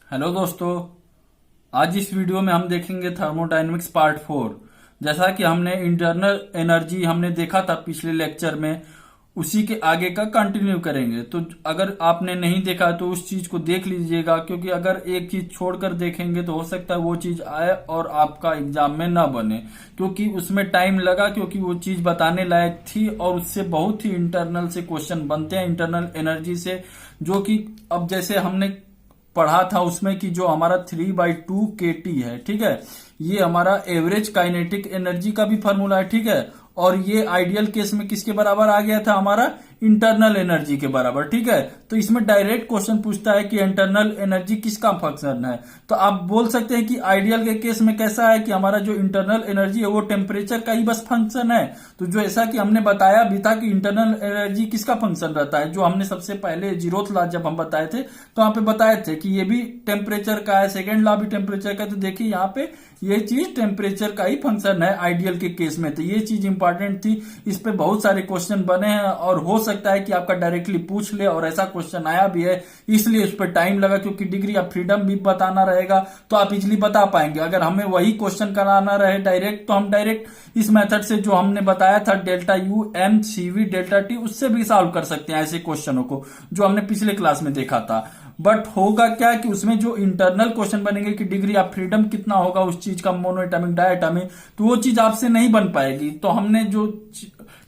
Hello दोस्तों। आज इस वीडियो में हम देखेंगे थर्मोडायनेमिक्स पार्ट 4। जैसा कि हमने इंटरनल एनर्जी हमने देखा था पिछले लेक्चर में, उसी के आगे का कंटिन्यू करेंगे। तो अगर आपने नहीं देखा तो उस चीज को देख लीजिएगा, क्योंकि अगर एक चीज छोड़कर देखेंगे तो हो सकता है वो चीज आए और आपका एग्जाम में ना बने, क्योंकि उसमें टाइम लगा, क्योंकि वो चीज बताने लायक थी और उससे बहुत ही इंटरनल से क्वेश्चन बनते हैं इंटरनल एनर्जी से। जो कि अब जैसे हमने पढ़ा था उसमें कि जो हमारा 3/2 kT है, ठीक है, ये हमारा एवरेज काइनेटिक एनर्जी का भी फॉर्मूला है, ठीक है। और ये आइडियल केस में किसके बराबर आ गया था, हमारा इंटरनल एनर्जी के बराबर, ठीक है। तो इसमें डायरेक्ट क्वेश्चन पूछता है कि इंटरनल एनर्जी किसका फंक्शन है। तो आप बोल सकते हैं कि आइडियल के केस में कैसा है कि हमारा जो इंटरनल एनर्जी है वो टेम्परेचर का ही बस फंक्शन है। तो जो ऐसा कि हमने बताया भी था कि इंटरनल एनर्जी किसका फंक्शन रहता है, जो हमने सबसे पहले जीरोथ लॉ जब हम बताए थे तो वहां पे बताए थे कि ये भी टेम्परेचर का है, सेकेंड लॉ भी टेम्परेचर का है। तो देखिए यहाँ पे ये चीज टेम्परेचर का ही फंक्शन है आइडियल के केस में। तो ये चीज इंपॉर्टेंट थी, इस पे बहुत सारे क्वेश्चन बने हैं और हो सकता है कि आपका डायरेक्टली पूछ ले, और ऐसा क्वेश्चन आया भी है, इसलिए उस पर टाइम लगा, क्योंकि डिग्री ऑफ फ्रीडम भी बताना रहेगा तो आप इजिली बता पाएंगे। अगर हमें वही क्वेश्चन कराना रहे डायरेक्ट, तो हम डायरेक्ट इस मेथड से जो हमने बताया था delta U M C V delta T, उससे भी सॉल्व कर सकते हैं ऐसे क्वेश्चनों को जो हमने पिछले क्लास में देखा था। बट होगा क्या कि उसमें जो इंटरनल क्वेश्चन बनेंगे कि डिग्री ऑफ फ्रीडम कितना होगा उस चीज का, मोनो एटॉमिक डाई एटॉमिक, तो वो चीज आपसे नहीं बन पाएगी। तो हमने जो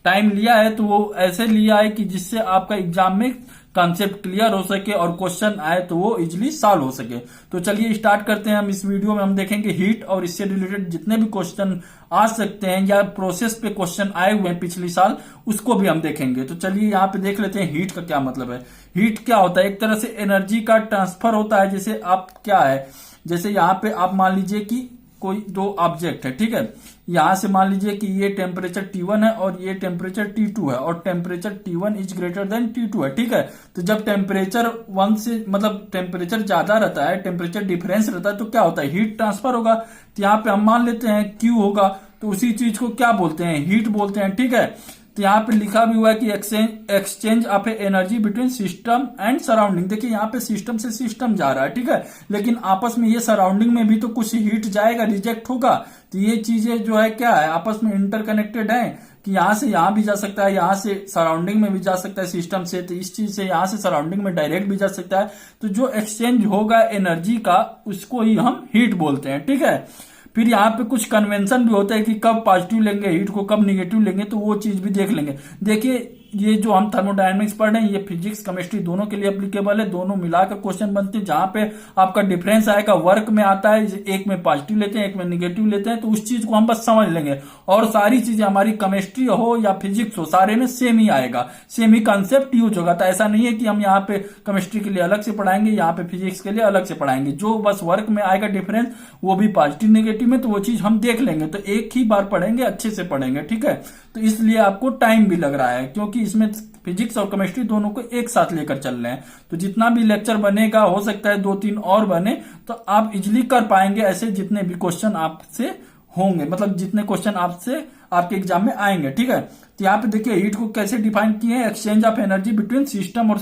टाइम लिया है तो वो ऐसे लिया है कि जिससे आपका एग्जाम में कॉन्सेप्ट क्लियर हो सके और क्वेश्चन आए तो वो इजिली सॉल्व हो सके। तो चलिए स्टार्ट करते हैं। हम इस वीडियो में हम देखेंगे हीट और इससे रिलेटेड जितने भी क्वेश्चन आ सकते हैं या प्रोसेस पे क्वेश्चन आए हुए हैं पिछले साल, उसको भी हम देखेंगे। तो चलिए यहाँ पे देख लेते हैं हीट का क्या मतलब है। हीट क्या होता है, एक तरह से एनर्जी का ट्रांसफर होता है। जैसे आप क्या है, जैसे यहाँ पे आप मान लीजिए कि कोई दो ऑब्जेक्ट है, ठीक है। यहां से मान लीजिए कि ये टेम्परेचर T1 है और ये टेम्परेचर T2 है, और temperature T1 is greater than T2 है, ठीक है। तो जब टेम्परेचर 1 से मतलब टेम्परेचर ज्यादा रहता है, टेम्परेचर डिफरेंस रहता है, तो क्या होता है, हीट ट्रांसफर होगा। तो यहाँ पे हम मान लेते हैं Q होगा, तो उसी चीज को क्या बोलते हैं, हीट बोलते हैं, ठीक है। तो यहाँ पे लिखा भी हुआ है कि exchange of energy between system and surrounding. देखिए यहाँ पे सिस्टम से सिस्टम जा रहा है, ठीक है, लेकिन आपस में ये सराउंडिंग में भी तो कुछ हीट जाएगा, रिजेक्ट होगा। तो ये चीजें जो है क्या है, आपस में इंटरकनेक्टेड है कि यहाँ से यहाँ भी जा सकता है, यहाँ से सराउंडिंग में भी जा सकता है सिस्टम से, तो इस चीज से यहाँ से सराउंडिंग में डायरेक्ट भी जा सकता है। तो जो एक्सचेंज होगा एनर्जी का उसको ही हम हीट बोलते हैं, ठीक है। फिर यहाँ पे कुछ कन्वेंशन भी होता है कि कब पॉजिटिव लेंगे हीट को, कब निगेटिव लेंगे, तो वो चीज भी देख लेंगे। देखिए ये जो हम थर्मोडायनेमिक्स पढ़ रहे हैं ये फिजिक्स केमिस्ट्री दोनों के लिए एप्लीकेबल है, दोनों मिलाकर क्वेश्चन बनते हैं। जहां पे आपका डिफरेंस आएगा वर्क में आता है, एक में पॉजिटिव लेते हैं एक में निगेटिव लेते हैं, तो उस चीज को हम बस समझ लेंगे। और सारी चीजें हमारी केमिस्ट्री हो या फिजिक्स हो, सारे में सेम ही आएगा, सेम ही कॉन्सेप्ट यूज होगा। तो ऐसा नहीं है कि हम यहाँ पे केमिस्ट्री के लिए अलग से पढ़ाएंगे, यहाँ पे फिजिक्स के लिए अलग से पढ़ाएंगे। जो बस वर्क में आएगा डिफरेंस, वो भी पॉजिटिव निगेटिव में, तो वो चीज हम देख लेंगे। तो एक ही बार पढ़ेंगे, अच्छे से पढ़ेंगे, ठीक है। तो इसलिए आपको टाइम भी लग रहा है, क्योंकि इसमें फिजिक्स और केमिस्ट्री दोनों को एक साथ लेकर चल रहे हैं। तो जितना भी लेक्चर बनेगा, हो सकता है 2-3 और बने, तो आप इजिली कर पाएंगे ऐसे जितने भी क्वेश्चन आपसे होंगे, मतलब जितने क्वेश्चन आपसे आपके एग्जाम में आएंगे, ठीक है। तो यहाँ पे देखिए हीट को कैसे डिफाइन किए हैं, exchange of energy between system और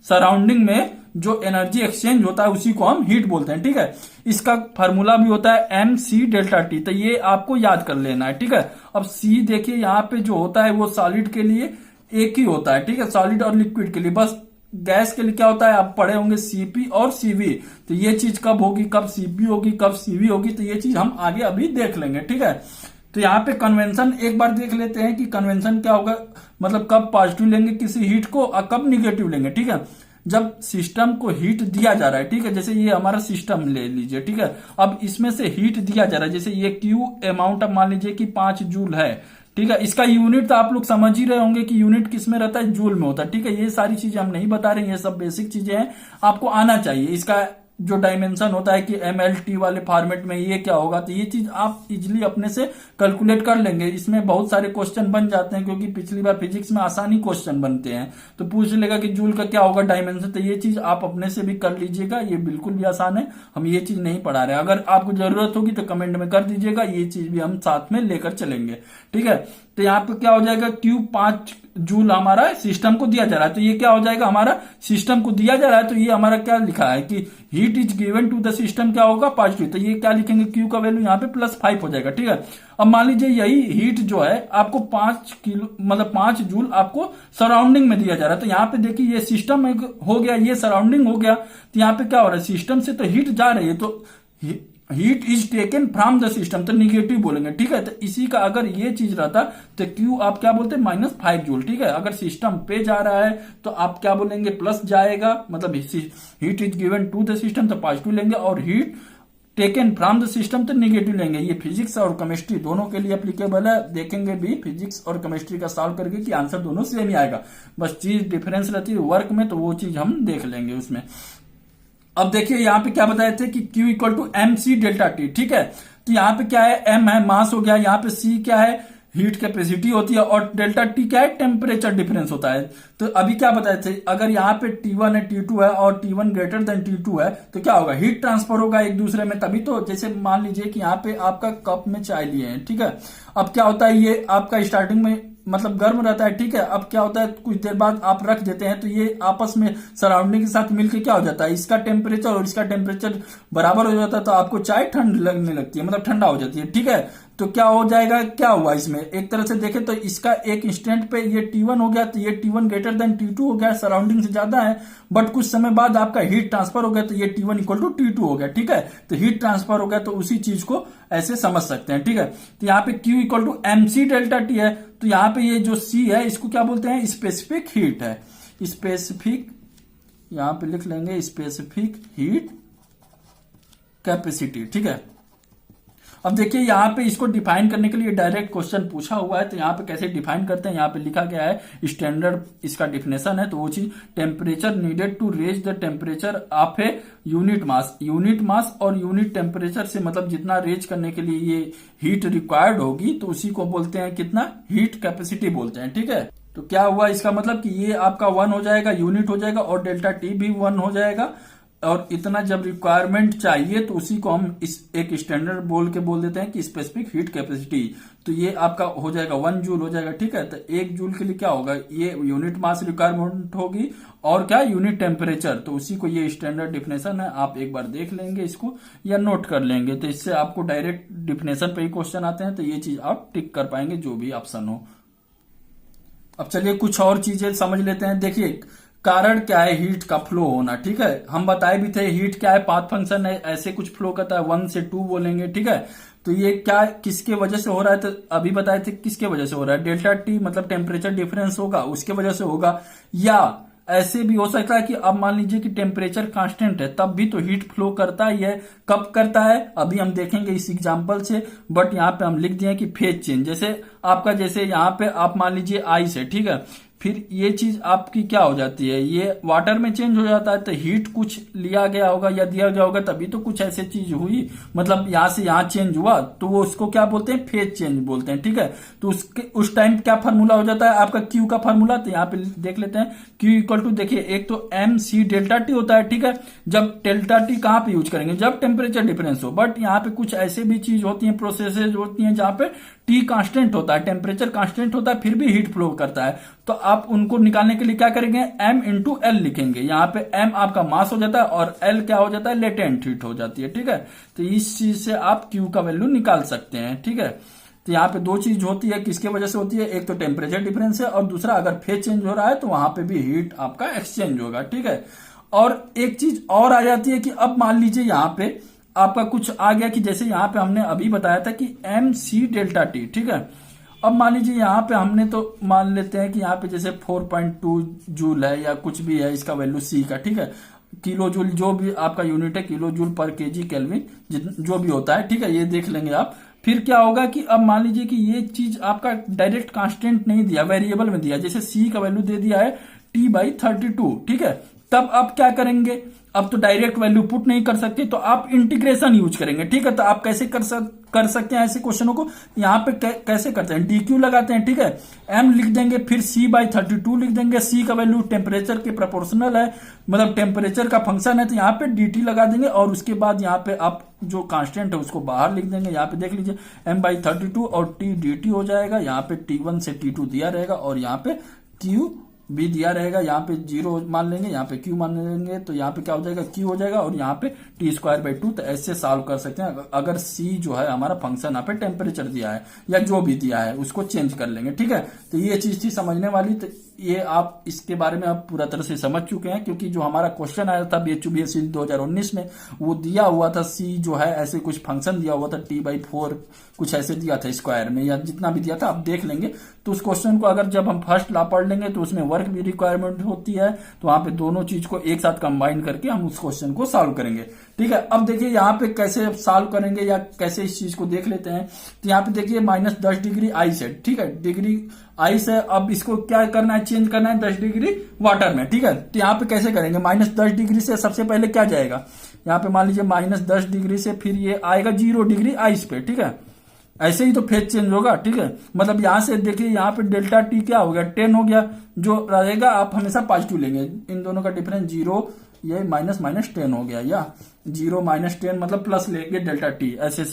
सराउंडिंग में जो एनर्जी एक्सचेंज होता है उसी को हम हीट बोलते हैं, ठीक है। इसका फार्मूला भी होता है एम सी डेल्टा टी, तो ये आपको याद कर लेना है, ठीक है। अब सी देखिए यहाँ पे जो होता है वो सॉलिड के लिए एक ही होता है, ठीक है, सॉलिड और लिक्विड के लिए। बस गैस के लिए क्या होता है, आप पढ़े होंगे सीपी और सीवी। तो ये चीज कब होगी, कब सीपी होगी, कब सीवी होगी, तो ये चीज हम आगे अभी देख लेंगे, ठीक है। तो यहाँ पे कन्वेंशन एक बार देख लेते हैं कि कन्वेंशन क्या होगा, मतलब कब पॉजिटिव लेंगे किसी हीट को और कब निगेटिव लेंगे, ठीक है। जब सिस्टम को हीट दिया जा रहा है, ठीक है, जैसे ये हमारा सिस्टम ले लीजिए, ठीक है। अब इसमें से हीट दिया जा रहा है, जैसे ये क्यू अमाउंट अब मान लीजिए कि 5 जूल है, ठीक है। इसका यूनिट तो आप लोग समझ ही रहे होंगे कि यूनिट किस में रहता है, जूल में होता है, ठीक है। ये सारी चीजें हम नहीं बता रहे हैं, ये सब बेसिक चीजें हैं, आपको आना चाहिए। इसका जो डायमेंशन होता है कि MLT वाले फॉर्मेट में ये क्या होगा, तो ये चीज आप इजिली अपने से कैलकुलेट कर लेंगे। इसमें बहुत सारे क्वेश्चन बन जाते हैं, क्योंकि पिछली बार फिजिक्स में आसानी क्वेश्चन बनते हैं, तो पूछ लेगा कि जूल का क्या होगा डायमेंशन, तो ये चीज आप अपने से भी कर लीजिएगा, ये बिल्कुल भी आसान है। हम ये चीज नहीं पढ़ा रहे, अगर आपको जरूरत होगी तो कमेंट में कर दीजिएगा, ये चीज भी हम साथ में लेकर चलेंगे, ठीक है। तो यहाँ पे क्या हो जाएगा, क्यू 5 जूल हमारा सिस्टम को दिया जा रहा है। तो ये क्या हो जाएगा, हमारा सिस्टम को दिया जा रहा है, तो ये हमारा क्या लिखा है कि heat is given to the system क्या होगा, पॉजिटिव। तो ये क्या लिखेंगे, क्यू का वैल्यू यहाँ पे +5 हो जाएगा, ठीक है। अब मान लीजिए यही हीट जो है आपको 5 किलो मतलब 5 जूल आपको सराउंडिंग में दिया जा रहा है। तो यहाँ पे देखिए ये सिस्टम हो गया, ये सराउंडिंग हो गया। तो यहाँ पे क्या हो रहा है, सिस्टम से तो हीट जा रही है, तो heat is taken from the system, तो निगेटिव बोलेंगे, ठीक है। तो इसी का अगर ये चीज रहता तो क्यू आप क्या बोलते हैं, -5 जूल, ठीक है। अगर सिस्टम पे जा रहा है तो आप क्या बोलेंगे, प्लस जाएगा, मतलब heat is given to the system तो पॉजिटिव लेंगे, और heat taken from the system तो निगेटिव लेंगे। ये फिजिक्स और केमिस्ट्री दोनों के लिए एप्लीकेबल है, देखेंगे भी फिजिक्स और केमिस्ट्री का सॉल्व करके कि आंसर दोनों सेम ही आएगा, बस चीज डिफरेंस रहती है वर्क में, तो वो चीज हम देख लेंगे उसमें। अब देखिए यहाँ पे क्या बताए थे कि Q equal to MC delta T, ठीक है। तो यहाँ पे क्या है, M है मास हो गया, यहाँ पे C क्या है, हीट कैपेसिटी होती है, और डेल्टा T क्या है, टेम्परेचर डिफरेंस होता है। तो अभी क्या बताए थे, अगर यहाँ पे T1 है, T2 है और T1 ग्रेटर देन T2 है, तो क्या होगा, हीट ट्रांसफर होगा एक दूसरे में, तभी तो। जैसे मान लीजिए कि यहाँ पे आपका कप में चाय लिए हैं, ठीक है। अब क्या होता है, ये आपका स्टार्टिंग में मतलब गर्म रहता है, ठीक है। अब क्या होता है, कुछ देर बाद आप रख देते हैं, तो ये आपस में सराउंडिंग के साथ मिलकर क्या हो जाता है, इसका टेम्परेचर और इसका टेम्परेचर बराबर हो जाता है, तो आपको चाय ठंड लगने लगती है, मतलब ठंडा हो जाती है, ठीक है। तो क्या हो जाएगा, क्या हुआ इसमें, एक तरह से देखें तो इसका एक इंस्टेंट पे ये T1 हो गया, तो ये T1 ग्रेटर देन T2 हो गया, सराउंडिंग से ज्यादा है। बट कुछ समय बाद आपका हीट ट्रांसफर हो गया, तो ये T1 इक्वल टू T2 हो गया, ठीक है। तो हीट ट्रांसफर हो गया, तो उसी चीज को ऐसे समझ सकते हैं, ठीक है। तो यहाँ पे Q equal to MC delta T है, तो यहाँ पे ये जो C है इसको क्या बोलते हैं, स्पेसिफिक हीट है, स्पेसिफिक, यहाँ पे लिख लेंगे स्पेसिफिक हीट कैपेसिटी, ठीक है। अब देखिए यहाँ पे इसको डिफाइन करने के लिए डायरेक्ट क्वेश्चन पूछा हुआ है, तो यहाँ पे कैसे डिफाइन करते हैं, यहाँ पे लिखा गया है स्टैंडर्ड इसका डिफिनेशन है। तो वो चीज, temperature needed to raise the temperature of a unit mass, unit mass और यूनिट टेम्परेचर से मतलब जितना रेज करने के लिए ये हीट रिक्वायर्ड होगी, तो उसी को बोलते हैं कितना, हीट कैपेसिटी बोलते हैं, ठीक है। तो क्या हुआ इसका मतलब कि ये आपका 1 हो जाएगा, यूनिट हो जाएगा, और डेल्टा T भी 1 हो जाएगा, और इतना जब रिक्वायरमेंट चाहिए तो उसी को हम इस एक स्टैंडर्ड बोल देते हैं कि स्पेसिफिक हीट कैपेसिटी। तो ये आपका हो जाएगा 1 जूल हो जाएगा, ठीक है। तो 1 जूल के लिए क्या होगा, ये यूनिट मास रिक्वायरमेंट होगी, और क्या, यूनिट टेम्परेचर। तो उसी को, ये स्टैंडर्ड डिफिनेशन है, आप एक बार देख लेंगे इसको या नोट कर लेंगे, तो इससे आपको डायरेक्ट डिफिनेशन पे ही क्वेश्चन आते हैं, तो ये चीज आप टिक कर पाएंगे जो भी ऑप्शन हो। अब चलिए कुछ और चीजें समझ लेते हैं। देखिए कारण क्या है, हीट का फ्लो होना, ठीक है। हम बताए भी थे हीट क्या है, पाथ फंक्शन है, ऐसे कुछ फ्लो करता है, 1 से 2 बोलेंगे, ठीक है। तो ये क्या, किसके वजह से हो रहा है, तो अभी बताए थे किसके वजह से हो रहा है, डेल्टा T मतलब टेम्परेचर डिफरेंस होगा, उसके वजह से होगा। या ऐसे भी हो सकता है कि अब मान लीजिए कि टेम्परेचर कांस्टेंट है, तब भी तो हीट फ्लो करता ही है। कब करता है, अभी हम देखेंगे इस एग्जांपल से, बट यहाँ पे हम लिख दिए कि फेज चेंज, जैसे आपका, जैसे यहाँ पे आप मान लीजिए आइस है, ठीक है। फिर ये चीज आपकी क्या हो जाती है, ये वाटर में चेंज हो जाता है, तो हीट कुछ लिया गया होगा या दिया गया होगा, तभी तो कुछ ऐसी चीज हुई, मतलब यहां से यहां चेंज हुआ, तो वो उसको क्या बोलते हैं, फेज चेंज बोलते हैं, ठीक है। तो उसके उस टाइम क्या फार्मूला हो जाता है आपका, क्यू का फार्मूला। तो यहाँ पे देख लेते हैं, क्यू इक्वल टू, देखिए एक तो MC डेल्टा T होता है, ठीक है। जब डेल्टा T कहाँ पे यूज करेंगे, जब टेम्परेचर डिफरेंस हो। बट यहाँ पे कुछ ऐसे भी चीज होती है, प्रोसेसेज होती हैं जहां पे T कांस्टेंट होता है, टेम्परेचर कांस्टेंट होता है, फिर भी हीट फ्लो करता है। तो आप उनको निकालने के लिए क्या करेंगे, M इंटू L लिखेंगे। यहाँ पे M आपका मास हो जाता है और L क्या हो जाता है, लेटेंट हीट हो जाती है, ठीक है। तो इस चीज से आप Q का वैल्यू निकाल सकते हैं, ठीक है। तो यहाँ पे दो चीज होती है, किसके वजह से होती है, एक तो टेम्परेचर डिफरेंस है, और दूसरा अगर फेज चेंज हो रहा है तो वहां पे भी हीट आपका एक्सचेंज होगा, ठीक है। और एक चीज और आ जाती है कि अब मान लीजिए यहाँ पे आपका कुछ आ गया कि जैसे यहाँ पे हमने अभी बताया था कि MC डेल्टा T, ठीक है। अब मान लीजिए यहाँ पे हमने तो मान लेते हैं कि यहाँ पे जैसे 4.2 जूल है या कुछ भी है इसका वैल्यू C का, ठीक है। किलो जूल जो भी आपका यूनिट है, किलो जूल पर केजी केल्विन जो भी होता है, ठीक है, ये देख लेंगे आप। फिर क्या होगा कि अब मान लीजिए कि ये चीज आपका डायरेक्ट कांस्टेंट नहीं दिया, वेरिएबल में दिया, जैसे C का वैल्यू दे दिया है T/32, ठीक है। तब आप क्या करेंगे, अब तो डायरेक्ट वैल्यू पुट नहीं कर सकते, तो आप इंटीग्रेशन यूज करेंगे, ठीक है। तो आप कैसे कर सकते हैं ऐसे क्वेश्चनों को, यहाँ पे कैसे करते हैं, DQ लगाते हैं, ठीक है। M लिख देंगे, फिर C/32 लिख देंगे। C का वैल्यू टेम्परेचर के प्रोपोर्शनल है, मतलब टेम्परेचर का फंक्शन है, तो यहाँ पे DT लगा देंगे, और उसके बाद यहाँ पे आप जो कांस्टेंट है उसको बाहर लिख देंगे। यहाँ पे देख लीजिए M/32 और T dt हो जाएगा, यहाँ पे T1 से T2 दिया रहेगा, और यहाँ पे क्यू भी दिया रहेगा, यहाँ पे 0 मान लेंगे, यहाँ पे क्यू मान लेंगे, तो यहाँ पे क्या हो जाएगा, क्यू हो जाएगा, और यहाँ पे t²/2। तो ऐसे सॉल्व कर सकते हैं। अगर सी जो है हमारा फंक्शन यहाँ पे टेम्परेचर दिया है या जो भी दिया है उसको चेंज कर लेंगे, ठीक है। तो ये चीज थी समझने वाली। तो ये आप इसके बारे में आप पूरा तरह से समझ चुके हैं, क्योंकि जो हमारा क्वेश्चन आया था BHU 2019 में, वो दिया हुआ था सी जो है ऐसे कुछ फंक्शन दिया हुआ था t/4 कुछ ऐसे दिया था स्क्वायर में, या जितना भी दिया था आप देख लेंगे। तो उस क्वेश्चन को अगर जब हम फर्स्ट ला पढ़ लेंगे तो उसमें वर्क भी रिक्वायरमेंट होती है, तो वहां पे दोनों चीज को एक साथ कंबाइन करके हम उस क्वेश्चन को सॉल्व करेंगे, ठीक है। अब देखिए यहाँ पे कैसे सॉल्व करेंगे या कैसे इस चीज को देख लेते हैं। तो यहाँ पे देखिए -10 डिग्री आइस है, ठीक है, डिग्री आइस है। अब इसको क्या करना है, चेंज करना है 10 डिग्री वाटर में, ठीक है। तो यहाँ पे कैसे करेंगे, -10 डिग्री से सबसे पहले क्या जाएगा, यहाँ पे मान लीजिए -10 डिग्री से फिर ये आएगा 0 डिग्री आइस पे, ठीक है। ऐसे ही तो फेज चेंज होगा, ठीक है। मतलब यहां से देखिए यहाँ पे डेल्टा टी क्या हो गया, 10 हो गया, जो रहेगा आप हमेशा पॉजिटिव लेंगे। इन दोनों का डिफरेंस 0, ये -10 हो गया, या 0 -10 मतलब प्लस लेंगे डेल्टा टी, ऐसे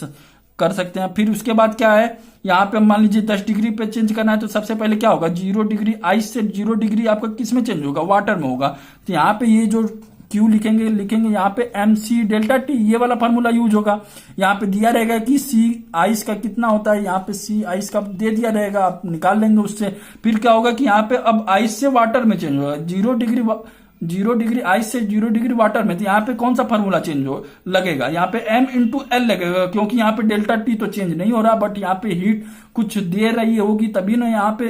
कर सकते हैं। फिर उसके बाद क्या है, यहाँ पे मान लीजिए 10 डिग्री पे चेंज करना है, तो सबसे पहले क्या होगा, 0 डिग्री आइस से 0 डिग्री आपका किस में चेंज होगा, वाटर में होगा। तो यहाँ पे ये जो क्यू लिखेंगे यहाँ पे mc∆T, ये वाला फार्मूला यूज होगा। यहाँ पे दिया रहेगा कि सी आइस का कितना होता है, यहाँ पे सी आइस का दे दिया रहेगा, आप निकाल लेंगे उससे। फिर क्या होगा कि यहाँ पे अब आइस से वाटर में चेंज होगा, 0 डिग्री आइस से 0 डिग्री वाटर में। तो यहाँ पे कौन सा फार्मूला चेंज हो लगेगा, यहाँ पे m×L लगेगा, क्योंकि यहाँ पे डेल्टा टी तो चेंज नहीं हो रहा, बट यहाँ पे हीट कुछ दे रही होगी तभी ना यहाँ पे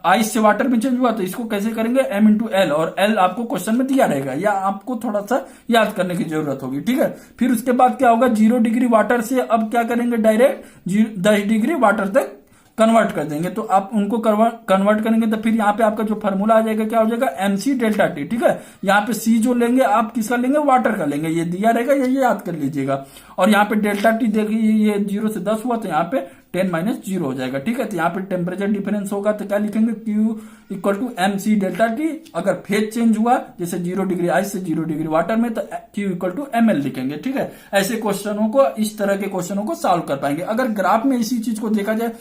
आइस से वाटर में चेंज हुआ। तो इसको कैसे करेंगे, m×L, और L आपको क्वेश्चन में दिया रहेगा, या आपको थोड़ा सा याद करने की जरूरत होगी, ठीक है। फिर उसके बाद क्या होगा, 0 डिग्री वाटर से अब क्या करेंगे, डायरेक्ट 10 डिग्री वाटर तक कन्वर्ट कर देंगे। तो आप उनको कन्वर्ट करेंगे तो फिर यहाँ पे आपका जो फार्मूला आ जाएगा क्या हो जाएगा, mc∆T, ठीक है। यहाँ पे सी जो लेंगे आप किसका लेंगे, वाटर का लेंगे, ये दिया रहेगा, ये याद कर लीजिएगा। और यहाँ पे ∆T देखिए ये 0 से 10 हुआ, तो यहाँ पे 10 - 0 हो जाएगा, ठीक है। तो यहाँ पे टेम्परेचर डिफरेंस होगा, तो क्या लिखेंगे, Q = mc∆T। अगर फेज चेंज हुआ जैसे 0 डिग्री आइस से 0 डिग्री वाटर में, तो Q = ml लिखेंगे, ठीक है। ऐसे क्वेश्चनों को, इस तरह के क्वेश्चनों को सॉल्व कर पाएंगे। अगर ग्राफ में इसी चीज को देखा जाए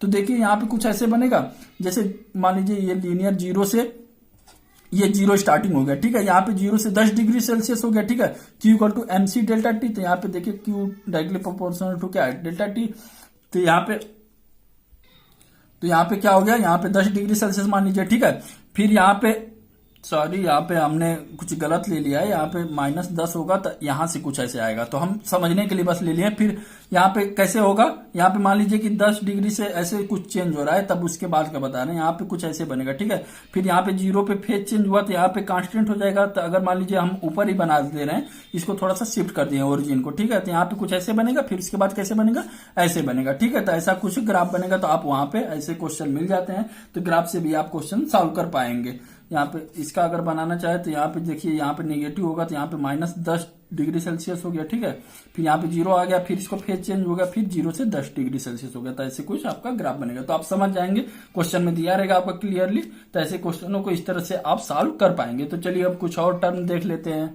तो देखिए यहाँ पे कुछ ऐसे बनेगा, जैसे मान लीजिए ये लीनियर 0 से ये 0 स्टार्टिंग हो गया, ठीक है। यहाँ पे 0 से 10 डिग्री सेल्सियस हो गया, ठीक है। Q = mc∆T। तो यहाँ पे देखिए Q डायरेक्टली प्रोपोर्शनल टू क्या है, ∆T। तो यहाँ पे क्या हो गया, यहाँ पे 10 डिग्री सेल्सियस मान लीजिए, ठीक है। फिर यहाँ पे यहाँ पे हमने कुछ गलत ले लिया है, यहाँ पे -10 होगा, तो यहाँ से कुछ ऐसे आएगा, तो हम समझने के लिए बस ले लिए। फिर यहाँ पे कैसे होगा, यहाँ पे मान लीजिए कि 10 डिग्री से ऐसे कुछ चेंज हो रहा है, तब उसके बाद का बता रहे हैं, यहाँ पे कुछ ऐसे बनेगा, ठीक है। फिर यहाँ पे 0 पे फेज चेंज हुआ, तो यहाँ पे कांस्टेंट हो जाएगा। तो अगर मान लीजिए हम ऊपर ही बना दे रहे हैं, इसको थोड़ा सा शिफ्ट कर दिए ओरिजिन को, ठीक है। तो यहाँ पे कुछ ऐसे बनेगा, फिर उसके बाद कैसे बनेगा, ऐसे बनेगा, ठीक है। तो ऐसा कुछ ग्राफ बनेगा, तो आप वहां पे ऐसे क्वेश्चन मिल जाते हैं, तो ग्राफ से भी आप क्वेश्चन सॉल्व कर पाएंगे। यहाँ पे इसका अगर बनाना चाहे तो यहाँ पे देखिए, यहाँ पे नेगेटिव होगा, तो यहाँ पे -10 डिग्री सेल्सियस हो गया, ठीक है। फिर यहाँ पे 0 आ गया, फिर इसको फेज चेंज हो गया, फिर 0 से 10 डिग्री सेल्सियस हो गया। तो ऐसे कुछ आपका ग्राफ बनेगा, तो आप समझ जाएंगे, क्वेश्चन में दिया रहेगा आपका क्लियरली। तो ऐसे क्वेश्चनों को इस तरह से आप सॉल्व कर पाएंगे। तो चलिए अब कुछ और टर्म देख लेते हैं।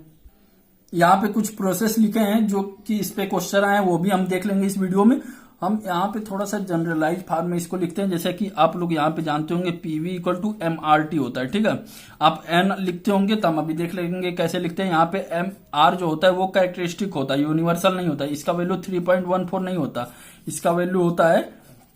यहाँ पे कुछ प्रोसेस लिखे हैं जो कि इस पे क्वेश्चन आए, वो भी हम देख लेंगे इस वीडियो में। हम यहाँ पे थोड़ा सा जनरलाइज फॉर्म में इसको लिखते हैं, जैसे कि आप लोग यहाँ पे जानते होंगे PV = mRT होता है, ठीक है। आप N लिखते होंगे, तो हम अभी देख लेंगे कैसे लिखते हैं। यहाँ पे MR जो होता है वो कैरेक्टरिस्टिक होता है, यूनिवर्सल नहीं होता है। इसका वैल्यू 3.14 नहीं होता, इसका वैल्यू होता है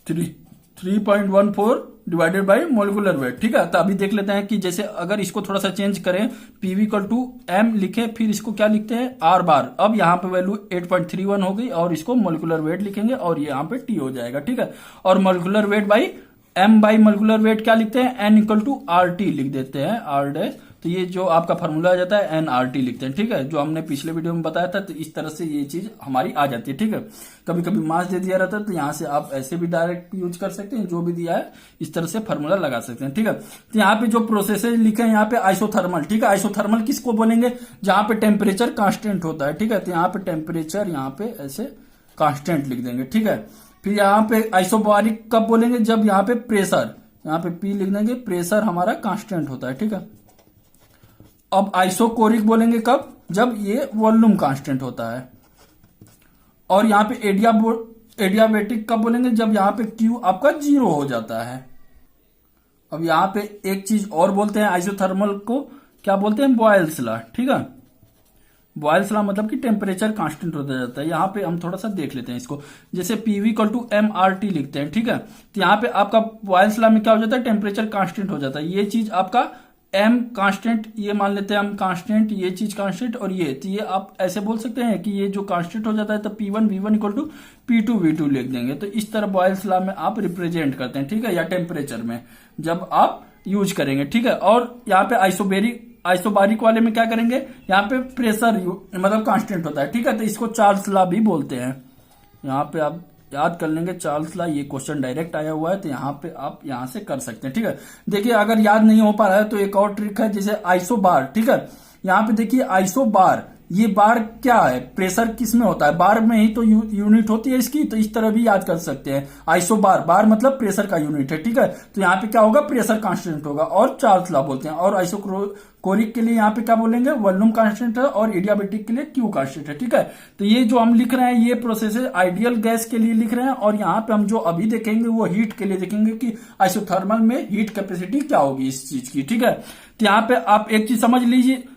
3.14 डिवाइडेड बाय मोलिकुलर वेट, ठीक है। तो अभी देख लेते हैं कि जैसे अगर इसको थोड़ा सा चेंज करें, PV = m लिखे, फिर इसको क्या लिखते हैं, R बार। अब यहाँ पे वैल्यू 8.31 हो गई, और इसको मोलिकुलर वेट लिखेंगे, और ये यहाँ पे T हो जाएगा, ठीक है। और molecular weight by m by molecular weight क्या लिखते हैं, N = RT लिख देते हैं, R'। तो ये जो आपका फार्मूला आ जाता है nRT लिखते हैं, ठीक है, जो हमने पिछले वीडियो में बताया था। तो इस तरह से ये चीज हमारी आ जाती है, ठीक है। कभी कभी मास दे दिया रहता है, तो यहाँ से आप ऐसे भी डायरेक्ट यूज कर सकते हैं, जो भी दिया है इस तरह से फार्मूला लगा सकते हैं, ठीक है। तो यहाँ पे जो प्रोसेसेज लिखे हैं, यहाँ पे आइसोथर्मल, ठीक है। आइसोथर्मल किसको बोलेंगे, जहां पे टेम्परेचर कांस्टेंट होता है, ठीक है। तो यहाँ पे टेम्परेचर यहाँ पे ऐसे कांस्टेंट लिख देंगे, ठीक है। फिर यहाँ पे आइसोबारिक कब बोलेंगे, जब यहाँ पे प्रेशर, यहाँ पे P लिख देंगे, प्रेशर हमारा कांस्टेंट होता है, ठीक है। अब आइसोकोरिक बोलेंगे कब, जब ये वॉल्यूम कांस्टेंट होता है। और यहाँ पे एडियाबेटिक कब बोलेंगे, जब यहाँ पे Q आपका 0 हो जाता है। अब यहाँ पे एक चीज और बोलते हैं आइसोथर्मल को, क्या बोलते हैं, बॉयल्स लॉ। ठीक है, बॉयल्स लॉ मतलब कि टेम्परेचर कांस्टेंट होता जाता है। यहाँ पे हम थोड़ा सा देख लेते हैं इसको, जैसे पीवी इक्वल टू MRT लिखते हैं। ठीक है, तो यहाँ पे आपका बॉयल्स लॉ में क्या हो जाता है, टेम्परेचर कांस्टेंट हो जाता है। ये चीज आपका M कांस्टेंट, ये मान लेते हैं हम कांस्टेंट, ये चीज कांस्टेंट, और ये तो ये आप ऐसे बोल सकते हैं कि ये जो कांस्टेंट हो जाता है तो P1 V1 equal to P2 V2 लिख देंगे। तो इस तरह बॉयल्स लॉ में आप रिप्रेजेंट करते हैं। ठीक है, या टेम्परेचर में जब आप यूज करेंगे। ठीक है, और यहाँ पे आइसोबारिक वाले में क्या करेंगे, यहाँ पे प्रेशर मतलब कांस्टेंट होता है। ठीक है, तो इसको चार्ल्स लॉ भी बोलते हैं। यहाँ पे आप याद कर लेंगे चार्ल्स लॉ, ये क्वेश्चन डायरेक्ट आया हुआ है, तो यहाँ पे आप यहाँ से कर सकते हैं। ठीक है, देखिए अगर याद नहीं हो पा रहा है तो एक और ट्रिक है, जैसे आइसोबार। ठीक है, यहाँ पे देखिए आइसोबार, ये बार क्या है, प्रेशर किस में होता है, बार में ही तो यूनिट होती है इसकी, तो इस तरह भी याद कर सकते हैं। आइसोबार, बार मतलब प्रेशर का यूनिट है। ठीक है, तो यहाँ पे क्या होगा, प्रेशर कांस्टेंट होगा, और चार्ल्स लॉ बोलते हैं। और आइसोकोरिक के लिए यहाँ पे क्या बोलेंगे, वॉल्यूम कांस्टेंट है, और एडियाबेटिक के लिए क्यू कांस्टेंट है। ठीक है, तो ये जो हम लिख रहे हैं ये प्रोसेस है आइडियल गैस के लिए लिख रहे हैं, और यहाँ पे हम जो अभी देखेंगे वो हीट के लिए देखेंगे कि आइसोथर्मल में हीट कैपेसिटी क्या होगी इस चीज की। ठीक है, तो यहाँ पे आप एक चीज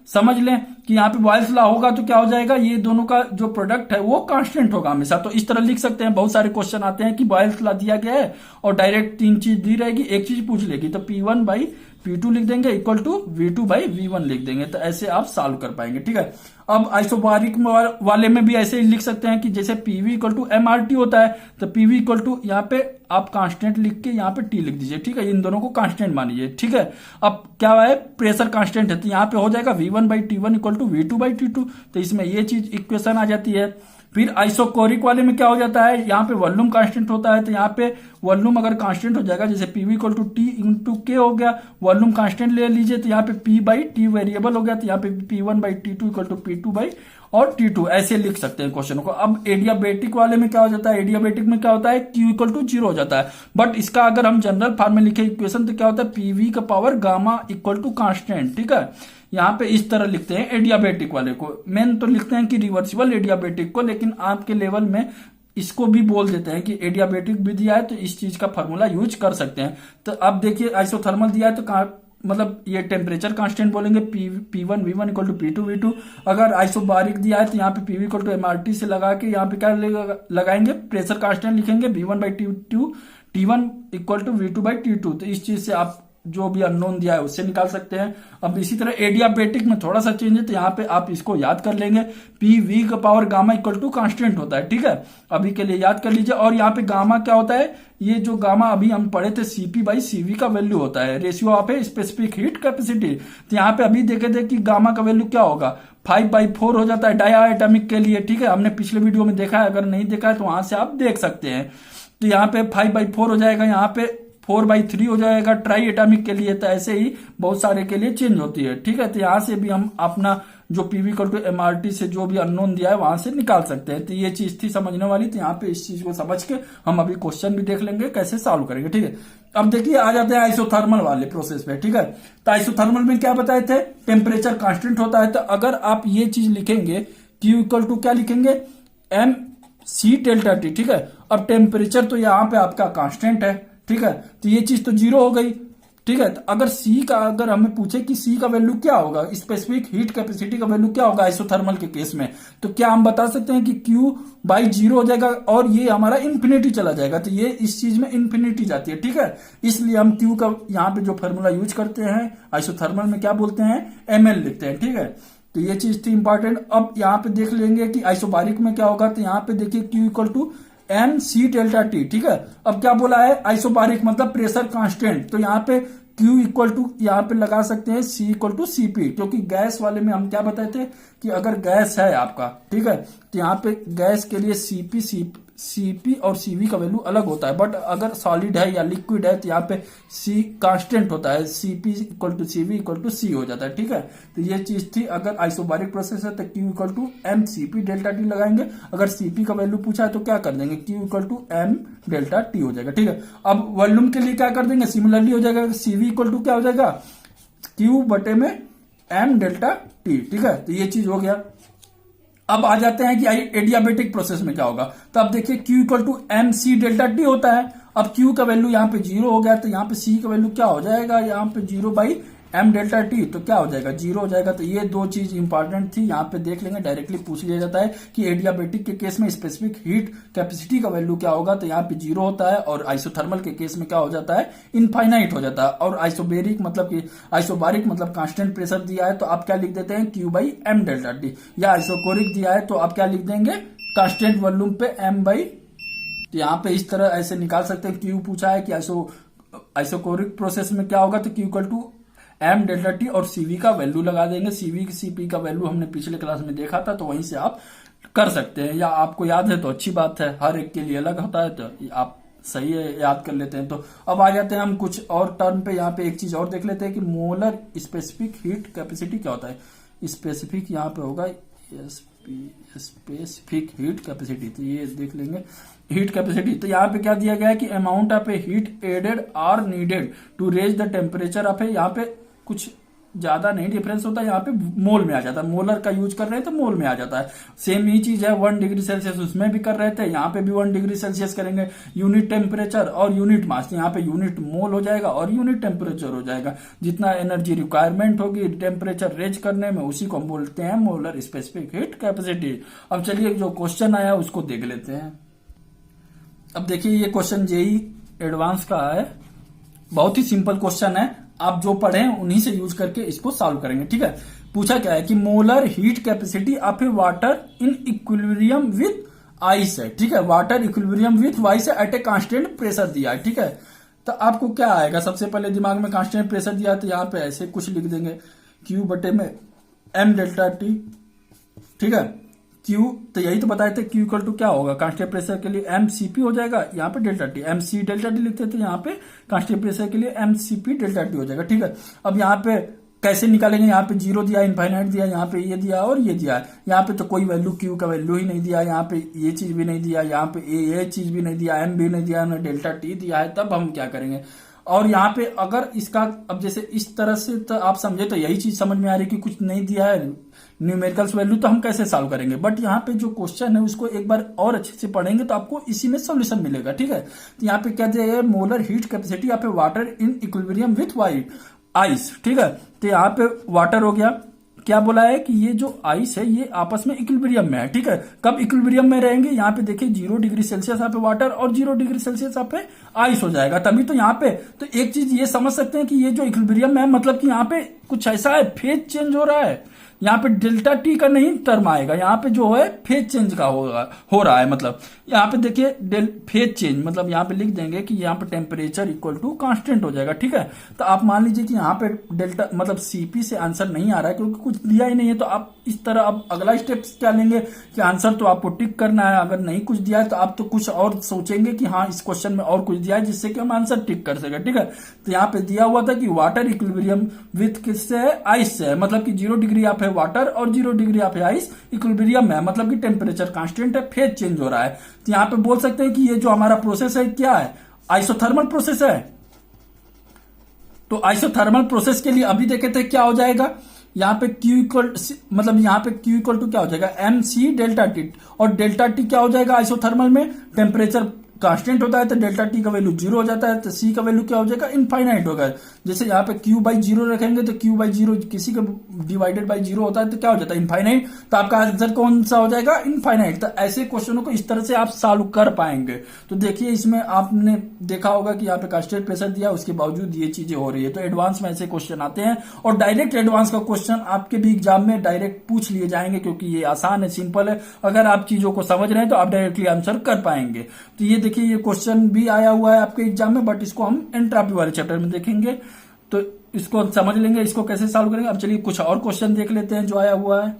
समझ लें कि यहाँ पे बॉयल्स लॉ होगा तो क्या हो जाएगा, ये दोनों का जो प्रोडक्ट है वो कांस्टेंट होगा हमेशा। तो इस तरह लिख सकते हैं। बहुत सारे क्वेश्चन आते हैं कि बॉयल्स लॉ दिया गया है और डायरेक्ट 3 चीज दी रहेगी, एक चीज पूछ लेगी, तो P1 बाई P2 लिख देंगे equal to V2 by V1 लिख देंगे, तो ऐसे आप सॉल्व कर पाएंगे। ठीक है, अब आइसोबारिक वाले में भी ऐसे ही लिख सकते हैं कि जैसे PV इक्वल टू MRT होता है, तो PV इक्वल टू यहाँ पे आप कांस्टेंट लिख के यहाँ पे T लिख दीजिए। ठीक है, इन दोनों को कांस्टेंट मानिए। ठीक है, अब क्या है, प्रेशर कांस्टेंट है, तो यहाँ पे हो जाएगा V1 by T1 equal to V2 by T2, तो इसमें ये चीज इक्वेशन आ जाती है। फिर आइसोकोरिक वाले में क्या हो जाता है, यहाँ पे वॉल्यूम कांस्टेंट होता है, तो यहाँ पे वॉल्यूम अगर कांस्टेंट हो जाएगा, जैसे PV equal to T into K हो गया, वॉल्यूम कांस्टेंट ले लीजिए, तो यहाँ पे P बाई T वेरिएबल हो गया, तो यहाँ पे P1 by T2 equal to P2 by और T2, ऐसे लिख सकते हैं क्वेश्चन को। अब एडियाबेटिक वाले में क्या हो जाता है, एडियाबेटिक में क्या होता है, Q इक्वल टू 0 हो जाता है, बट इसका अगर हम जनरल फॉर्म में लिखे इक्वेशन तो क्या होता है, PV का power gamma equal to constant. ठीक है, यहाँ पे इस तरह लिखते हैं एडियाबेटिक वाले को। मेन तो लिखते हैं कि रिवर्सिबल एडियाबेटिक को, लेकिन आपके लेवल में इसको भी बोल देते हैं कि एडियाबेटिक भी दिया है तो इस चीज का फॉर्मूला यूज कर सकते हैं। तो अब देखिए आइसोथर्मल दिया है तो मतलब ये टेम्परेचर कांस्टेंट बोलेंगे, P1 V1 equal to P2 V2। अगर आइसोबारिक दिया है तो यहाँ पे PV इक्वल टू MRT से लगा के यहाँ पे क्या लगाएंगे, प्रेशर कांस्टेंट लिखेंगे, V1 by T1 equal to V2 by T2। तो इस चीज से आप जो भी अननोन दिया है उससे निकाल सकते हैं। अब इसी तरह एडियाबेटिक में थोड़ा सा चेंज है, तो यहाँ पे आप इसको याद कर लेंगे, PV का power gamma equal to constant होता है। ठीक है, अभी के लिए याद कर लीजिए। और यहाँ पे गामा क्या होता है, ये जो गामा अभी हम पढ़े थे CP बाई CV का वैल्यू होता है, ratio of a specific heat capacity. तो यहाँ पे अभी देखे थे कि गामा का वैल्यू क्या होगा, 5/4 हो जाता है डायटोमिक के लिए। ठीक है, हमने पिछले वीडियो में देखा है, अगर नहीं देखा है तो वहां से आप देख सकते हैं। तो यहाँ पे 5/4 हो जाएगा, यहाँ पे 4/3 हो जाएगा ट्राई एटॉमिक के लिए। तो ऐसे ही बहुत सारे के लिए चेंज होती है। ठीक है, तो यहाँ से भी हम अपना जो PV इक्वल टू MRT से जो भी अननोन दिया है वहां से निकाल सकते हैं। तो ये चीज थी समझने वाली, तो यहाँ पे इस चीज को समझ के हम अभी क्वेश्चन भी देख लेंगे कैसे सॉल्व करेंगे। ठीक है, अब देखिए आ जाते हैं आइसोथर्मल वाले प्रोसेस पे। ठीक है, तो आइसोथर्मल में क्या बताए थे, टेम्परेचर कांस्टेंट होता है। तो अगर आप ये चीज लिखेंगे Q इक्वल टू क्या लिखेंगे, MC डेल्टा T। ठीक है, अब टेम्परेचर तो यहाँ पे आपका कांस्टेंट है। ठीक है, तो ये चीज तो 0 हो गई। ठीक है, तो अगर C का, अगर हमें पूछे कि C का वैल्यू क्या होगा, स्पेसिफिक हीट कैपेसिटी का वैल्यू क्या होगा आइसोथर्मल के केस में, तो क्या हम बता सकते हैं कि Q बाई 0 हो जाएगा और ये हमारा इन्फिनिटी चला जाएगा। तो ये इस चीज में इन्फिनिटी जाती है। ठीक है, इसलिए हम Q का यहाँ पे जो फॉर्मूला यूज करते हैं आइसोथर्मल में क्या बोलते हैं, ML लिखते हैं। ठीक है, तो ये चीज थी इंपॉर्टेंट। अब यहाँ पे देख लेंगे कि आइसोबारिक में क्या होगा, तो यहाँ पे देखिए Q equal to MC delta T। ठीक है, अब क्या बोला है, आइसोबारिक मतलब प्रेशर कांस्टेंट, तो यहाँ पे Q इक्वल टू यहाँ पे लगा सकते हैं C इक्वल टू CP, क्योंकि गैस वाले में हम क्या बताए थे कि अगर गैस है आपका, ठीक है, तो यहाँ पे गैस के लिए CP और CV का वैल्यू अलग होता है, बट अगर सॉलिड है या लिक्विड है तो यहाँ पे C कांस्टेंट होता है, CP equal to CV equal to C हो जाता है। ठीक है, तो ये चीज थी। अगर आइसोबारिक प्रोसेस है तो Q equal to MC delta T लगाएंगे, अगर CP का वैल्यू पूछा है तो क्या कर देंगे, Q equal to M delta T हो जाएगा। ठीक है, अब वॉल्यूम के लिए क्या कर देंगे, सिमिलरली हो जाएगा, CV इक्वल टू क्या हो जाएगा, Q बटे में M डेल्टा T। ठीक है, तो ये चीज हो गया। अब आ जाते हैं कि एडियाबेटिक प्रोसेस में क्या होगा, तो अब देखिए Q equal to MC delta T होता है। अब Q का वैल्यू यहाँ पे 0 हो गया, तो यहाँ पे C का वैल्यू क्या हो जाएगा, यहाँ पे 0/m डेल्टा टी, तो क्या हो जाएगा 0 हो जाएगा। तो ये दो चीज इंपॉर्टेंट थी, यहाँ पे देख लेंगे, डायरेक्टली पूछ लिया जाता है कि एडियाबेटिक के केस में स्पेसिफिक हीट कैपेसिटी का वैल्यू क्या होगा, तो यहाँ पे 0 होता है, और आइसोथर्मल के केस में क्या हो जाता है, इनफाइनाइट हो जाता है। और आइसोबेरिक मतलब कि आइसोबारिक मतलब कांस्टेंट प्रेशर दिया है तो आप क्या लिख देते हैं Q/m डेल्टा टी, या आइसोकोरिक दिया है तो आप क्या लिख देंगे कांस्टेंट वॉल्यूम पे m बाई, तो यहाँ पे इस तरह ऐसे निकाल सकते हैं। Q पूछा है कि आइसोकोरिक प्रोसेस में क्या होगा, तो Q m डेल्टा टी, और CV का वैल्यू लगा देंगे। CV CP का वैल्यू हमने पिछले क्लास में देखा था, तो वहीं से आप कर सकते हैं, या आपको याद है तो अच्छी बात है, हर एक के लिए अलग होता है, तो आप सही है याद कर लेते हैं। तो अब आ जाते हैं हम कुछ और टर्म पे, यहाँ पे एक चीज और देख लेते हैं कि मोलर स्पेसिफिक हीट कैपेसिटी क्या होता है। स्पेसिफिक यहाँ पे होगा स्पेसिफिक हीट कैपेसिटी, तो ये देख लेंगे हीट कैपेसिटी। तो यहाँ पे क्या दिया गया है कि amount of a heat added are needed to raise the temperature of a, यहाँ पे कुछ ज्यादा नहीं डिफरेंस होता है, यहाँ पे मोल में आ जाता है, मोलर का यूज कर रहे हैं तो मोल में आ जाता है। सेम ही चीज है 1 डिग्री सेल्सियस उसमें भी कर रहे थे, यहाँ पे भी 1 डिग्री सेल्सियस करेंगे। यूनिट टेम्परेचर और यूनिट मास, यहाँ पे यूनिट मोल हो जाएगा और यूनिट टेम्परेचर हो जाएगा। जितना एनर्जी रिक्वायरमेंट होगी टेम्परेचर रेज करने में, उसी को हम बोलते हैं मोलर स्पेसिफिक हीट कैपेसिटी। अब चलिए जो क्वेश्चन आया उसको देख लेते हैं। अब देखिए ये क्वेश्चन जेई एडवांस का है, बहुत ही सिंपल क्वेश्चन है, आप जो पढ़े उन्हीं से यूज करके इसको सॉल्व करेंगे। ठीक है, पूछा क्या है कि molar heat capacity of A water in equilibrium with ice है। ठीक है, water equilibrium with ice eight a constant pressure दिया है। ठीक है, तो आपको क्या आएगा, सबसे पहले दिमाग में कांस्टेंट प्रेशर दिया है, तो यहाँ पे ऐसे कुछ लिख देंगे Q/m डेल्टा टी। ठीक है, Q तो यही तो बताए थे, Q इक्वल टू क्या होगा कांस्टेंट प्रेशर के लिए mCp हो जाएगा, यहाँ पे delta T, mc delta T लिखते थे, यहाँ पे कांस्टेंट प्रेशर के लिए mCp डेल्टा टी हो जाएगा। ठीक है, अब यहाँ पे कैसे निकालेंगे, यहाँ पे 0 दिया, इनफाइनाइट दिया, यहाँ पे ये दिया और ये दिया है, यहाँ पे तो कोई वैल्यू Q का वैल्यू ही नहीं दिया, यहाँ पे ये चीज भी नहीं दिया, यहाँ पे ये चीज भी नहीं दिया, m भी नहीं दिया, ना डेल्टा टी दिया है, तब हम क्या करेंगे। और यहाँ पे अगर इसका अब जैसे इस तरह से तो आप समझे तो यही चीज समझ में आ रही कि कुछ नहीं दिया है न्यूमेरिकल्स वैल्यू, तो हम कैसे सॉल्व करेंगे। बट यहाँ पे जो क्वेश्चन है उसको एक बार और अच्छे से पढ़ेंगे तो आपको इसी में सॉल्यूशन मिलेगा। ठीक है, तो यहाँ पे क्या दिया है, मोलर हीट कैपेसिटी यहाँ पे water in equilibrium with ice. ठीक है, तो यहाँ पे वाटर हो गया, क्या बोला है कि ये जो आइस है ये आपस में इक्विलिब्रियम में है। ठीक है, कब इक्विलिब्रियम में रहेंगे, यहाँ पे देखिए 0 डिग्री सेल्सियस यहाँ पे वाटर और 0 डिग्री सेल्सियस यहाँ पे आइस हो जाएगा, तभी तो यहाँ पे तो एक चीज ये समझ सकते हैं कि ये जो इक्विलिब्रियम है मतलब कि यहाँ पे कुछ ऐसा है, फेज चेंज हो रहा है, यहाँ पे डेल्टा टी का नहीं टर्म आएगा, यहाँ पे जो है फेज चेंज का हो रहा है। मतलब यहाँ पे देखिए फेज चेंज मतलब यहाँ पे लिख देंगे कि यहाँ पे टेम्परेचर इक्वल टू कांस्टेंट हो जाएगा। ठीक है, तो आप मान लीजिए कि यहाँ पे डेल्टा मतलब सीपी से आंसर नहीं आ रहा है क्योंकि कुछ दिया ही नहीं है, तो आप इस तरह अब अगला स्टेप क्या लेंगे कि आंसर तो आपको टिक करना है, अगर नहीं कुछ दिया है तो आप तो कुछ और सोचेंगे कि हाँ इस क्वेश्चन में और कुछ दिया है जिससे कि हम आंसर टिक कर सके। ठीक है, तो यहाँ पे दिया हुआ था कि वाटर इक्विलिब्रियम विथ किससे है, आइस से है, मतलब कि 0 डिग्री आप है वाटर और 0 डिग्री आप है आइस, इक्विलिब्रियम है मतलब कि टेम्परेचर कांस्टेंट है, फेज चेंज हो रहा है। तो यहाँ पे बोल सकते हैं कि ये जो हमारा प्रोसेस है क्या है, आइसोथर्मल प्रोसेस है। तो आइसोथर्मल प्रोसेस के लिए अभी देखे थे क्या हो जाएगा, यहाँ पे Q इक्वल मतलब यहाँ पे Q इक्वल टू क्या हो जाएगा mc डेल्टा टी, और डेल्टा टी क्या हो जाएगा आइसोथर्मल में, टेम्परेचर कांस्टेंट होता है तो डेल्टा टी का वैल्यू 0 हो जाता है, तो C का वैल्यू क्या हो जाएगा, इनफाइनाइट होगा। जैसे यहाँ पे Q/0 रखेंगे तो Q/0 किसी का डिवाइडेड बाई 0 होता है तो क्या हो जाता है, इनफाइनाइट, तो आपका आंसर कौन सा हो जाएगा, इनफाइनाइट। तो ऐसे क्वेश्चनों को इस तरह से आप सॉल्व कर पाएंगे। तो देखिए इसमें आपने देखा होगा कि यहाँ पे कांस्टेंट प्रेशर दिया, उसके बावजूद ये चीजें हो रही है। तो एडवांस में ऐसे क्वेश्चन आते हैं और डायरेक्ट एडवांस का क्वेश्चन आपके भी एग्जाम में डायरेक्ट पूछ लिए जाएंगे क्योंकि ये आसान है, सिंपल है। अगर आप चीजों को समझ रहे हैं तो आप डायरेक्टली आंसर कर पाएंगे। तो ये देखिए ये क्वेश्चन भी आया हुआ है आपके एग्जाम में, बट इसको हम एंट्रोपी वाले चैप्टर में देखेंगे तो इसको समझ लेंगे, इसको कैसे सॉल्व करेंगे। अब चलिए कुछ और क्वेश्चन देख लेते हैं जो आया हुआ है।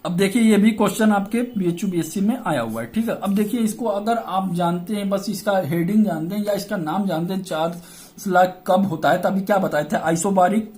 अब देखिए ये भी क्वेश्चन आपके बीएचयू बीएससी में आया हुआ है। ठीक है, अब देखिए इसको अगर आप जानते हैं, बस इसका हेडिंग जानते हैं या इसका नाम जानते हैं, चार्ज स्लग कब होता है, तभी क्या बताए थे, आइसोबारिक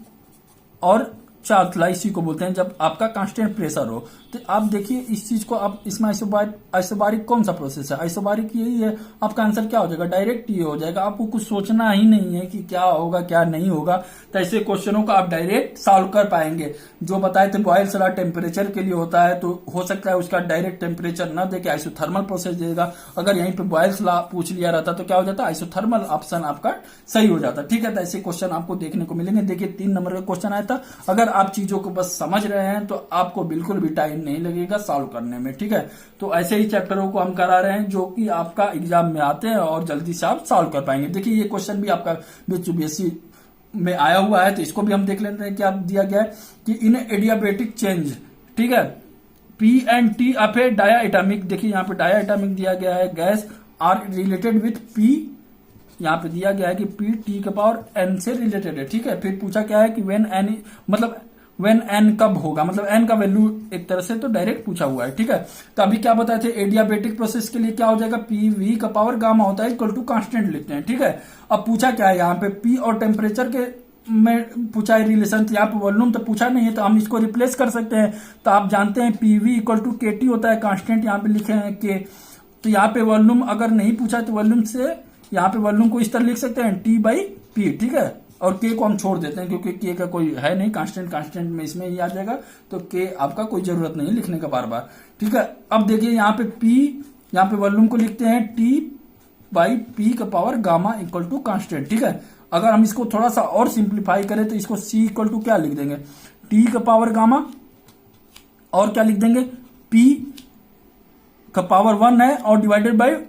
और चालतला इसी को बोलते हैं, जब आपका कांस्टेंट प्रेशर हो। तो आप देखिए इस चीज को, आप इसमें आइसोबारिक कौन सा प्रोसेस है, आइसोबारिक यही है। आपका आंसर क्या हो जाएगा, डायरेक्ट ये हो जाएगा। आपको कुछ सोचना ही नहीं है कि क्या होगा क्या नहीं होगा। तो ऐसे क्वेश्चनों को आप डायरेक्ट सॉल्व कर पाएंगे। जो बताए थे बॉयल्स लॉ टेम्परेचर के लिए होता है, तो हो सकता है उसका डायरेक्ट टेम्परेचर ना देके आइसोथर्मल प्रोसेस देगा। अगर यहीं पे बॉयल्स लॉ पूछ लिया रहता तो क्या हो जाता, आइसोथर्मल ऑप्शन आपका सही हो जाता। ठीक है, तो ऐसे क्वेश्चन आपको देखने को मिलेंगे। देखिए 3 नंबर का क्वेश्चन आया था। अगर आप चीजों को बस समझ रहे हैं तो आपको बिल्कुल भी टाइम नहीं लगेगा सॉल्व करने में। ठीक है, तो ऐसे ही चैप्टरों को हम करा रहे हैं जो कि आपका एग्जाम में आते हैं और जल्दी से आप सॉल्व कर पाएंगे। देखिए ये क्वेश्चन भी आपका बीएससी में आया हुआ है, तो इसको भी हम देख लेते हैं। क्या दिया गया है कि इन एडियाबेटिक चेंज, ठीक है, P and T of a diatomic, देखिए यहाँ पे डाया एटॉमिक दिया गया है, gas are related with P, यहाँ पे दिया गया है कि पी टी के पावर एन से रिलेटेड है। ठीक है, फिर पूछा क्या है कि व्हेन एन, मतलब व्हेन एन कब होगा, मतलब एन का वैल्यू एक तरह से तो डायरेक्ट पूछा हुआ है। ठीक है, तो अभी क्या बताए थे, एडियाबेटिक प्रोसेस के लिए क्या हो जाएगा, पी वी का पावर गामा होता है इक्वल टू कांस्टेंट लिखते हैं। ठीक है, अब पूछा क्या है यहाँ पे, पी और टेम्परेचर के में पूछा है रिलेशन, यहाँ पे वॉल्यूम तो पूछा नहीं है, तो हम इसको रिप्लेस कर सकते हैं। तो आप जानते हैं पीवी इक्वल टू के टी होता है, कांस्टेंट यहाँ पे लिखे हैं के। तो यहाँ पे वॉल्यूम अगर नहीं पूछा तो वॉल्यूम से यहाँ पे वॉल्यूम को इस तरह लिख सकते हैं टी बाई पी। ठीक है, और के को हम छोड़ देते हैं क्योंकि के का कोई है नहीं, कांस्टेंट में इसमें ही आ जाएगा, तो के आपका कोई जरूरत नहीं लिखने का बार बार। ठीक है, अब देखिए यहाँ पे पी, यहाँ पे वॉल्यूम को लिखते हैं टी बाई पी का power gamma equal to constant. ठीक है, अगर हम इसको थोड़ा सा और सिंप्लीफाई करें तो इसको सी इक्वल टू क्या लिख देंगे, टी का पावर गामा, और क्या लिख देंगे, पी का पावर 1 है और डिवाइडेड बाय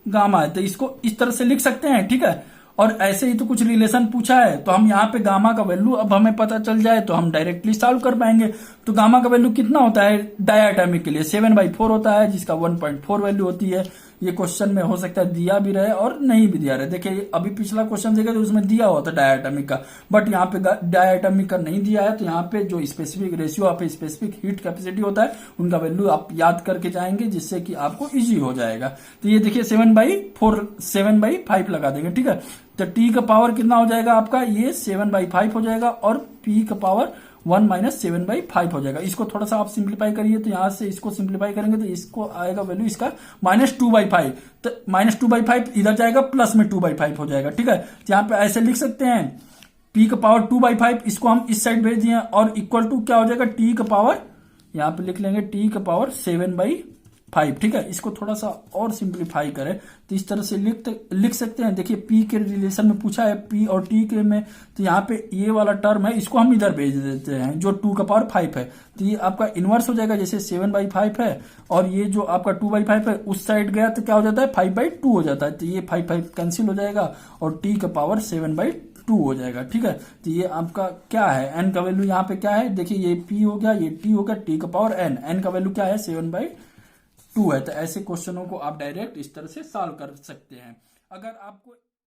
गामा है, तो इसको इस तरह से लिख सकते हैं। ठीक है, और ऐसे ही तो कुछ रिलेशन पूछा है, तो हम यहाँ पे गामा का वैल्यू अब हमें पता चल जाए तो हम डायरेक्टली सॉल्व कर पाएंगे। तो गामा का वैल्यू कितना होता है डायटोमिक के लिए, 7/4 होता है, जिसका 1.4 वैल्यू होती है। ये क्वेश्चन में हो सकता है दिया भी रहे और नहीं भी दिया रहे। देखिए अभी पिछला क्वेश्चन देखा तो उसमें दिया हुआ था डायटोमिक का, बट यहाँ पे डायटोमिक का नहीं दिया है। तो यहाँ पे जो specific ratio of specific heat capacity होता है उनका वैल्यू आप याद करके जाएंगे, जिससे कि आपको इजी हो जाएगा। तो ये देखिए 7/5 लगा देंगे। ठीक है, तो टी का पावर कितना हो जाएगा आपका, ये 7/5 हो जाएगा, और पी का पावर 1 - 7/5 हो जाएगा। इसको थोड़ा सा आप सिंप्लीफाई करिए, तो यहां से इसको सिंप्लीफाई करेंगे तो इसको आएगा वैल्यू इसका -2/5। तो -2/5 इधर जाएगा, प्लस में 2/5 हो जाएगा। ठीक है, तो यहाँ पे ऐसे लिख सकते हैं पी का पावर 2/5, इसको हम इस साइड भेज दिए, और इक्वल टू क्या हो जाएगा, टी का पावर, यहाँ पे लिख लेंगे टी का पावर 7/5। ठीक है, इसको थोड़ा सा और सिंप्लीफाई करें तो इस तरह से लिख सकते हैं। देखिए पी के रिलेशन में पूछा है, पी और टी के में, तो यहाँ पे ये वाला टर्म है, इसको हम इधर भेज देते हैं जो 2 का पावर 5 है। तो ये आपका इनवर्स हो जाएगा, जैसे 7/5 है, और ये जो आपका 2/5 है उस साइड गया तो क्या हो जाता है 5/2 हो जाता है। तो ये 5 कैंसिल हो जाएगा और टी का पावर 7/2 हो जाएगा। ठीक है, तो ये आपका क्या है, एन का वैल्यू यहाँ पे क्या है, देखिए ये पी हो गया, ये टी हो गया, टी का पावर एन का वैल्यू क्या है 7/2 है। तो ऐसे क्वेश्चनों को आप डायरेक्ट इस तरह से सॉल्व कर सकते हैं। अगर आपको